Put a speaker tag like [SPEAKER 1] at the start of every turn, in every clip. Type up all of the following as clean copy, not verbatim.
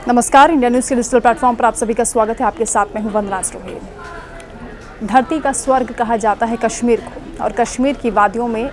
[SPEAKER 1] नमस्कार, India news के digital platform पर आप सभी का स्वागत है। आपके साथ मैं हूं वंदना स्टोहे। धरती का स्वर्ग कहा जाता है कश्मीर को, और कश्मीर की वादियों में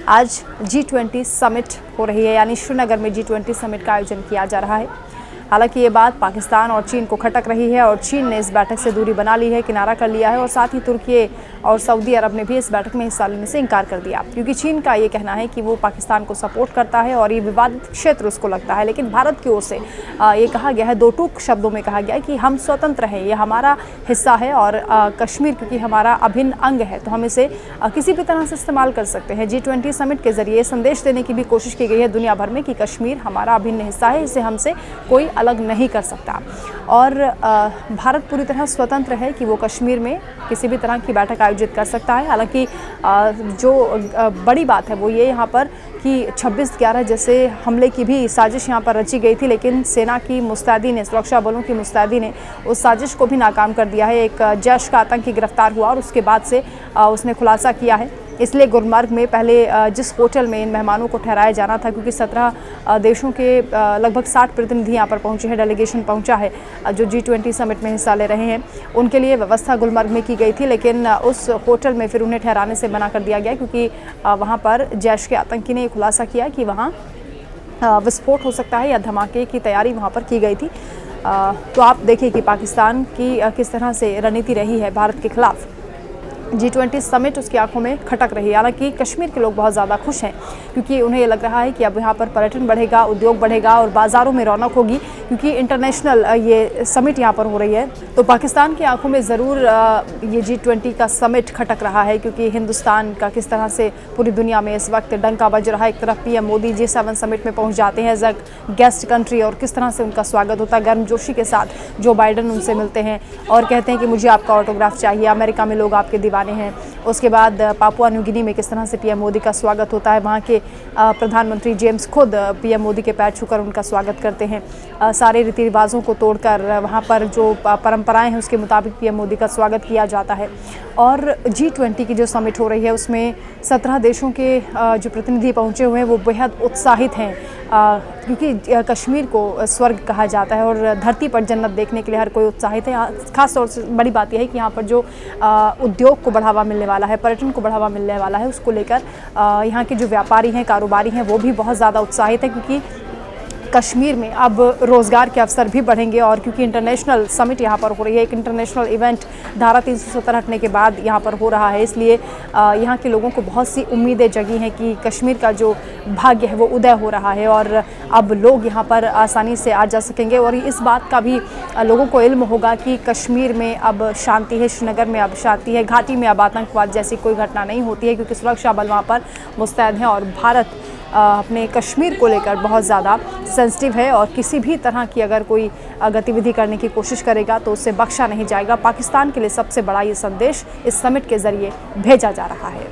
[SPEAKER 1] आज G20 समिट हो रही है, यानी श्रीनगर में G20 समिट का आयोजन किया जा रहा है। हालांकि ये बात पाकिस्तान और चीन को खटक रही है और चीन ने इस बैठक से दूरी बना ली है, किनारा कर लिया है, और साथ ही तुर्की और सऊदी अरब ने भी इस बैठक में हिस्सा लेने से इनकार कर दिया, क्योंकि चीन का ये कहना है कि वो पाकिस्तान को सपोर्ट करता है और ये विवादित क्षेत्र उसको लगता है। लेकिन भारत की ओर से ये कहा गया है, दो टूक शब्दों में कहा गया है कि हम स्वतंत्र हैं, ये हमारा हिस्सा है और कश्मीर क्योंकि हमारा अभिन्न अंग है, तो हम इसे किसी भी तरह से इस्तेमाल कर सकते हैं। G20 समिट के जरिए संदेश देने की भी कोशिश की गई है दुनिया भर में कि कश्मीर हमारा अभिन्न हिस्सा है, इसे हमसे कोई अलग नहीं कर सकता। और भारत पूरी तरह स्वतंत्र है कि वो कश्मीर में किसी भी तरह की बैठक आयोजित कर सकता है। हालांकि जो बड़ी बात है वो ये यहाँ पर कि 26/11 जैसे हमले की भी साजिश यहाँ पर रची गई थी, लेकिन सेना की मुस्तैदी ने, सुरक्षा बलों की मुस्तैदी ने उस साजिश को भी नाकाम कर दिया है। एक जैश का आतंकी गिरफ्तार हुआ और उसके बाद से उसने खुलासा किया है। इसलिए गुलमर्ग में पहले जिस होटल में इन मेहमानों को ठहराया जाना था, क्योंकि 17 देशों के लगभग 60 प्रतिनिधि यहाँ पर पहुँचे हैं, डेलीगेशन पहुँचा है जो G20 समिट में हिस्सा ले रहे हैं, उनके लिए व्यवस्था गुलमर्ग में की गई थी। लेकिन उस होटल में फिर उन्हें ठहराने से मना कर दिया गया, क्योंकि वहाँ पर जैश के आतंकी ने खुलासा किया कि वहाँ विस्फोट हो सकता है या धमाके की तैयारी वहाँ पर की गई थी। तो आप देखिए कि पाकिस्तान की किस तरह से रणनीति रही है भारत के खिलाफ। G20 समिट उसकी आंखों में खटक रही है। हालांकि कश्मीर के लोग बहुत ज़्यादा खुश हैं, क्योंकि उन्हें ये लग रहा है कि अब यहाँ पर पर्यटन बढ़ेगा, उद्योग बढ़ेगा और बाज़ारों में रौनक होगी, क्योंकि इंटरनेशनल ये समिट यहाँ पर हो रही है। तो पाकिस्तान की आंखों में ज़रूर ये G20 का समिट खटक रहा है, क्योंकि हिंदुस्तान का किस तरह से पूरी दुनिया में इस वक्त डंका बज रहा है। एक तरफ PM मोदी G7 समिट में पहुँच जाते हैं एज अ गेस्ट कंट्री, और किस तरह से उनका स्वागत होता है गर्मजोशी के साथ। जो बाइडन उनसे मिलते हैं और कहते हैं कि मुझे आपका ऑटोग्राफ चाहिए, अमेरिका में लोग आपके दीवाने हैं। उसके बाद पापुआ न्यू गिनी में किस तरह से PM मोदी का स्वागत होता है, वहाँ के प्रधानमंत्री जेम्स खुद PM मोदी के पैर छूकर उनका स्वागत करते हैं। सारे रीति रिवाजों को तोड़कर वहाँ पर जो परंपराएं हैं उसके मुताबिक PM मोदी का स्वागत किया जाता है। और G20 की जो समिट हो रही है उसमें 17 देशों के जो प्रतिनिधि पहुँचे हुए हैं वो बेहद उत्साहित हैं, क्योंकि कश्मीर को स्वर्ग कहा जाता है और धरती पर जन्नत देखने के लिए हर कोई उत्साहित है। खास तौर से बड़ी बात यह है कि यहाँ पर जो उद्योग को बढ़ावा मिलने वाला है, पर्यटन को बढ़ावा मिलने वाला है, उसको लेकर यहाँ के जो व्यापारी हैं, कारोबारी हैं, वो भी बहुत ज़्यादा उत्साहित है, क्योंकि कश्मीर में अब रोज़गार के अवसर भी बढ़ेंगे। और क्योंकि इंटरनेशनल समिट यहाँ पर हो रही है, एक इंटरनेशनल इवेंट धारा 370 हटने के बाद यहाँ पर हो रहा है, इसलिए यहाँ के लोगों को बहुत सी उम्मीदें जगी हैं कि कश्मीर का जो भाग्य है वो उदय हो रहा है और अब लोग यहाँ पर आसानी से आ जा सकेंगे। और इस बात का भी लोगों को इल्म होगा कि कश्मीर में अब शांति है, श्रीनगर में अब शांति है, घाटी में अब आतंकवाद जैसी कोई घटना नहीं होती है, क्योंकि सुरक्षा बल वहाँ पर मुस्तैद हैं। और भारत अपने कश्मीर को लेकर बहुत ज़्यादा सेंसिटिव है, और किसी भी तरह की अगर कोई गतिविधि करने की कोशिश करेगा तो उससे बख्शा नहीं जाएगा। पाकिस्तान के लिए सबसे बड़ा ये संदेश इस समिट के ज़रिए भेजा जा रहा है।